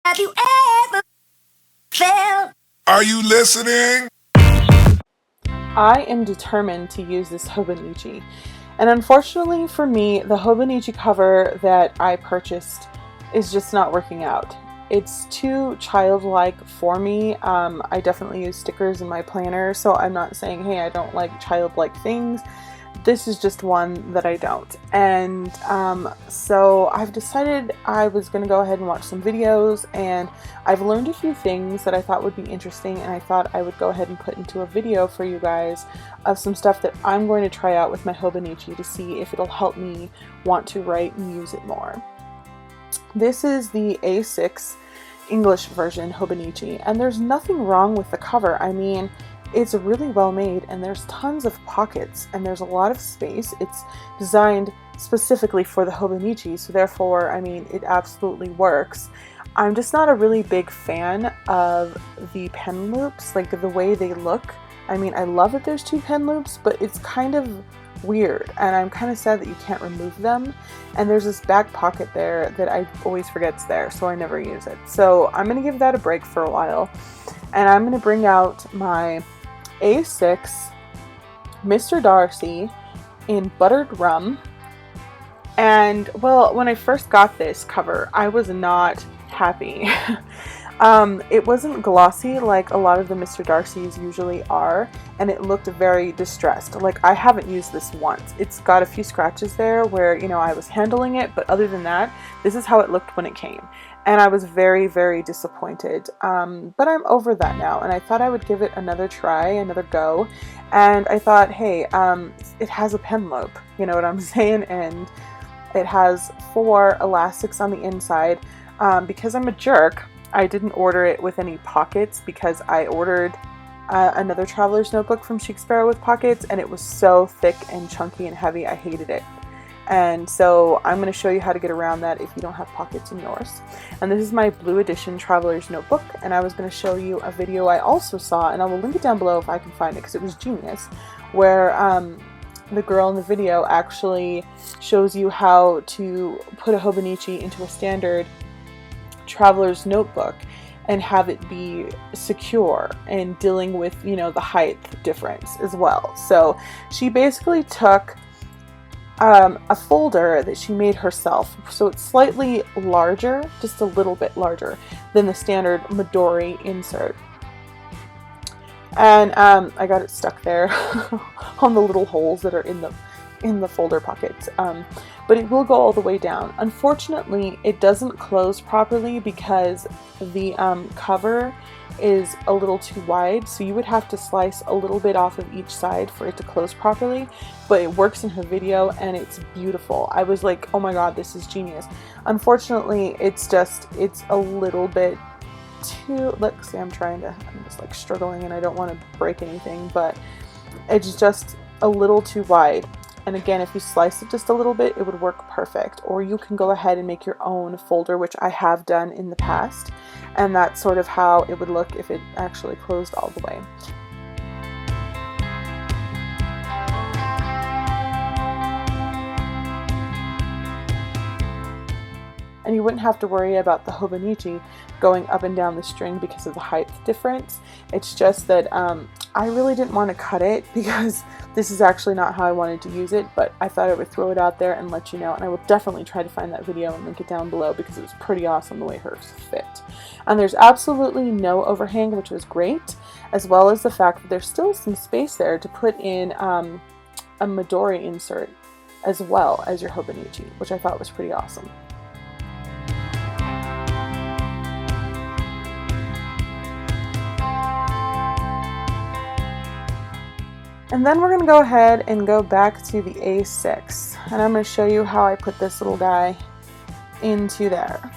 Have you ever felt? Are you listening? I am determined to use this Hobonichi, and unfortunately for me, the Hobonichi cover that I purchased is just not working out. It's too childlike for me. I definitely use stickers in my planner, so I'm not saying, hey, I don't like childlike things. This is just one that I don't. And so I've decided I was going to go ahead and watch some videos, and I've learned a few things that I thought would be interesting, and I thought I would go ahead and put into a video for you guys of some stuff that I'm going to try out with my Hobonichi to see if it'll help me want to write and use it more. This is the A6 English version Hobonichi, and there's nothing wrong with the cover. I mean, it's really well made, and there's tons of pockets, and there's a lot of space. It's designed specifically for the Hobonichi, so therefore, I mean, it absolutely works. I'm just not a really big fan of the pen loops, like the way they look. I mean, I love that there's two pen loops, but it's kind of weird, and I'm kind of sad that you can't remove them. And there's this back pocket there that I always forget's there, so I never use it. So I'm going to give that a break for a while, and I'm going to bring out my A6 Mr. Darcy in Buttered Rum. And well, when I first got this cover, I was not happy. It wasn't glossy like a lot of the Mr. Darcy's usually are, and it looked very distressed. Like, I haven't used this once. It's got a few scratches there where, you know, I was handling it, but other than that, this is how it looked when it came. And I was very, very disappointed. But I'm over that now, and I thought I would give it another try, another go. And I thought, hey, it has a pen loop, you know what I'm saying? And it has 4 elastics on the inside. Because I'm a jerk, I didn't order it with any pockets because I ordered another traveler's notebook from Chic Sparrow with pockets, and it was so thick and chunky and heavy, I hated it. And so I'm going to show you how to get around that if you don't have pockets in yours. And this is my blue edition traveler's notebook, and I was going to show you a video I also saw, and I will link it down below if I can find it because it was genius, where the girl in the video actually shows you how to put a Hobonichi into a standard traveler's notebook and have it be secure and dealing with, you know, the height difference as well. So she basically took a folder that she made herself, so it's slightly larger, just a little bit larger than the standard Midori insert. And I got it stuck there on the little holes that are in the folder pockets. But it will go all the way down. Unfortunately, it doesn't close properly because the cover is a little too wide, so you would have to slice a little bit off of each side for it to close properly, but it works in her video and it's beautiful. I was like, oh my god, this is genius. Unfortunately, it's a little bit too, look, see, I'm just like struggling and I don't want to break anything, but it's just a little too wide. And again, if you slice it just a little bit, it would work perfect. Or you can go ahead and make your own folder, which I have done in the past. And that's sort of how it would look if it actually closed all the way. And you wouldn't have to worry about the Hobonichi going up and down the string because of the height difference. It's just that I really didn't want to cut it because this is actually not how I wanted to use it, but I thought I would throw it out there and let you know, and I will definitely try to find that video and link it down below because it was pretty awesome the way hers fit. And there's absolutely no overhang, which was great, as well as the fact that there's still some space there to put in a Midori insert as well as your Hobonichi, which I thought was pretty awesome. And then we're going to go ahead and go back to the A6, and I'm going to show you how I put this little guy into there.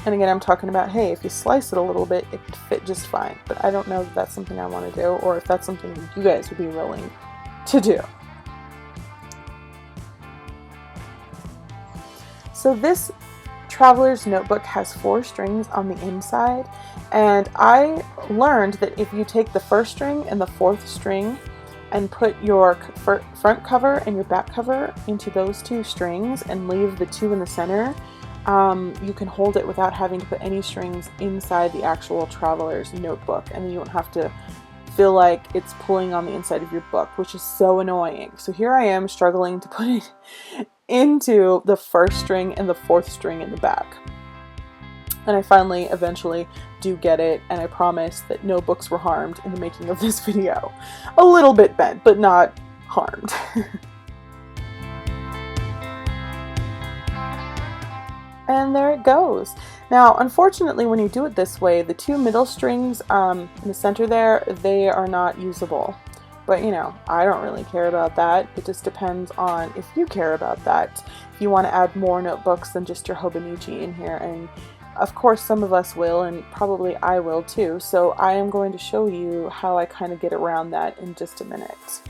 And again, I'm talking about, hey, if you slice it a little bit, it could fit just fine, but I don't know if that's something I want to do, or if that's something you guys would be willing to do. So this traveler's notebook has 4 strings on the inside, and I learned that if you take the first string and the 4th string and put your front cover and your back cover into those 2 strings and leave the 2 in the center, you can hold it without having to put any strings inside the actual traveler's notebook, and then you don't have to feel like it's pulling on the inside of your book, which is so annoying. So here I am struggling to put it into the first string and the fourth string in the back. And I finally, eventually do get it, and I promise that no books were harmed in the making of this video. A little bit bent, but not harmed. And there it goes. Now, unfortunately, when you do it this way, the two middle strings in the center there, they are not usable. But, you know, I don't really care about that. It just depends on if you care about that. If you want to add more notebooks than just your Hobonichi in here. And, of course, some of us will, and probably I will too. So I am going to show you how I kind of get around that in just a minute.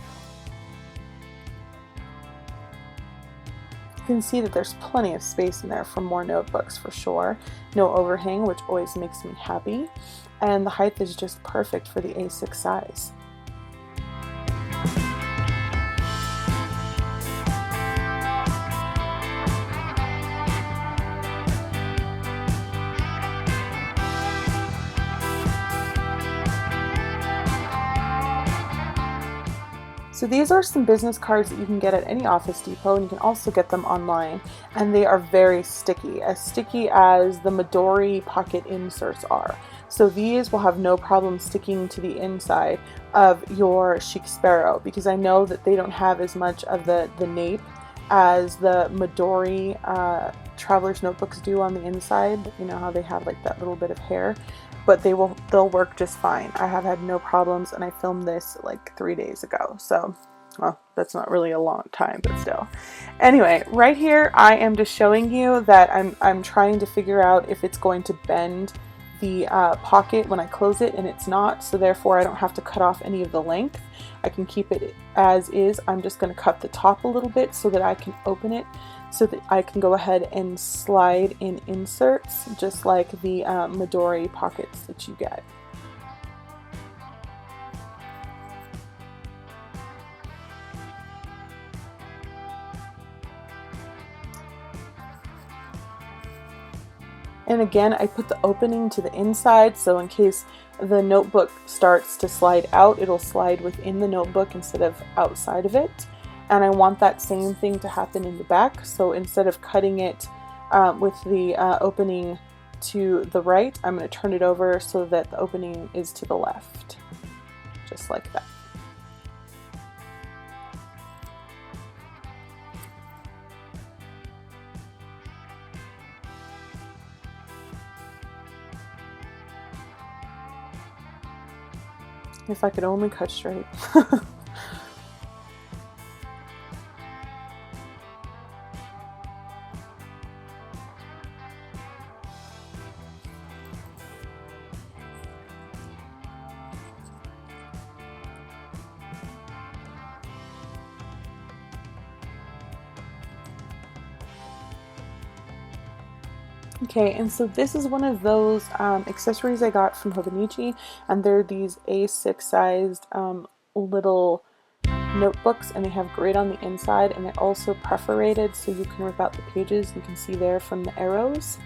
You can see that there's plenty of space in there for more notebooks for sure. No overhang, which always makes me happy. And the height is just perfect for the A6 size. So these are some business cards that you can get at any Office Depot, and you can also get them online, and they are very sticky as the Midori pocket inserts are. So these will have no problem sticking to the inside of your Chic Sparrow, because I know that they don't have as much of the nape as the Midori traveler's notebooks do on the inside. You know how they have like that little bit of hair, but they'll work just fine. I have had no problems, and I filmed this like 3 days ago, so well, that's not really a long time, but still. Anyway, right here I am just showing you that I'm trying to figure out if it's going to bend the pocket when I close it, and it's not, so therefore I don't have to cut off any of the length. I can keep it as is. I'm just going to cut the top a little bit so that I can open it, so that I can go ahead and slide in inserts just like the Midori pockets that you get. And again, I put the opening to the inside, so in case the notebook starts to slide out, it'll slide within the notebook instead of outside of it. And I want that same thing to happen in the back, so instead of cutting it with the opening to the right, I'm going to turn it over so that the opening is to the left, just like that. If I could only cut straight. Okay, and so this is one of those accessories I got from Hobonichi, and they're these A6 sized little notebooks, and they have grid on the inside, and they're also perforated so you can rip out the pages. You can see there from the arrows.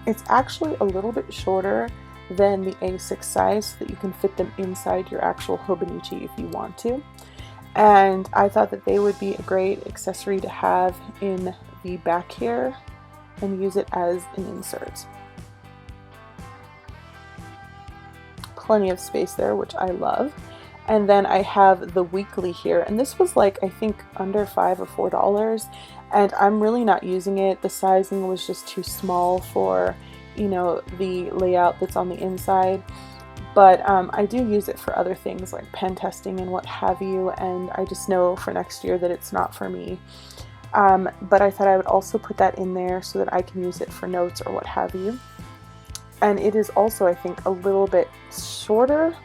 It's actually a little bit shorter than the A6 size so that you can fit them inside your actual Hobonichi if you want to. And I thought that they would be a great accessory to have in the back here and use it as an insert. Plenty of space there, which I love. And then I have the weekly here, and this was like, I think, under $5 or $4, and I'm really not using it. The sizing was just too small for, you know, the layout that's on the inside. But I do use it for other things like pen testing and what have you, and I just know for next year that it's not for me. But I thought I would also put that in there so that I can use it for notes or what have you. And it is also, I think, a little bit shorter,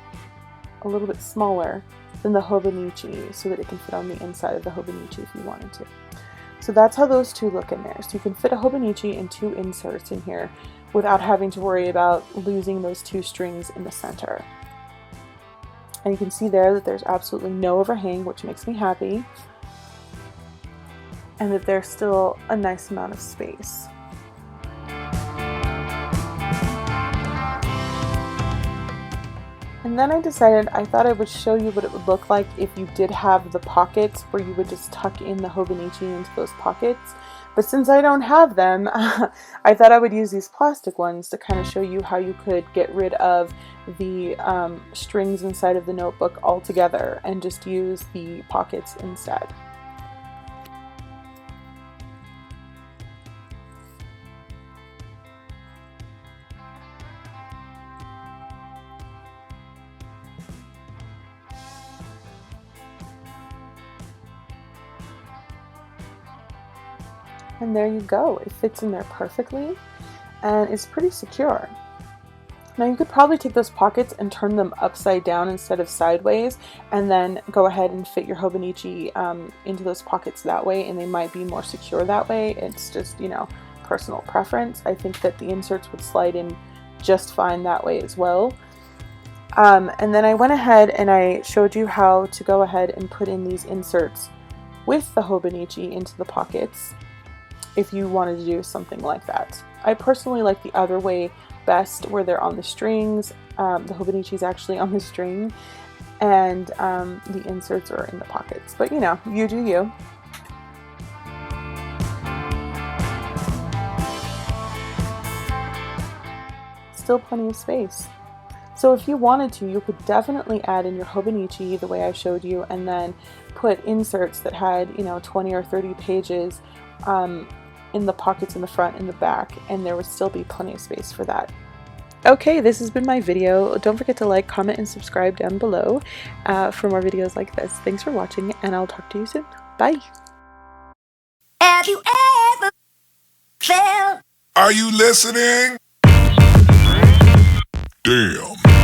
a little bit smaller than the Hobonichi, so that it can fit on the inside of the Hobonichi if you wanted to. So that's how those two look in there. So you can fit a Hobonichi and 2 inserts in here without having to worry about losing those 2 strings in the center. And you can see there that there's absolutely no overhang, which makes me happy. and that there's still a nice amount of space. And then I decided I thought I would show you what it would look like if you did have the pockets where you would just tuck in the Hobonichi into those pockets. But since I don't have them, I thought I would use these plastic ones to kind of show you how you could get rid of the strings inside of the notebook altogether and just use the pockets instead. And there you go, it fits in there perfectly and it's pretty secure. Now you could probably take those pockets and turn them upside down instead of sideways, and then go ahead and fit your Hobonichi into those pockets that way, and they might be more secure that way. It's just, you know, personal preference. I think that the inserts would slide in just fine that way as well. And then I went ahead and I showed you how to go ahead and put in these inserts with the Hobonichi into the pockets if you wanted to do something like that. I personally like the other way best, where they're on the strings. The Hobonichi is actually on the string, and the inserts are in the pockets. But you know, you do you. Still plenty of space. So if you wanted to, you could definitely add in your Hobonichi the way I showed you, and then put inserts that had, you know, 20 or 30 pages in the pockets in the front and the back, and there would still be plenty of space for that. Okay, this has been my video. Don't forget to like, comment, and subscribe down below for more videos like this. Thanks for watching, and I'll talk to you soon. Bye! Have you ever felt? Are you listening? Damn.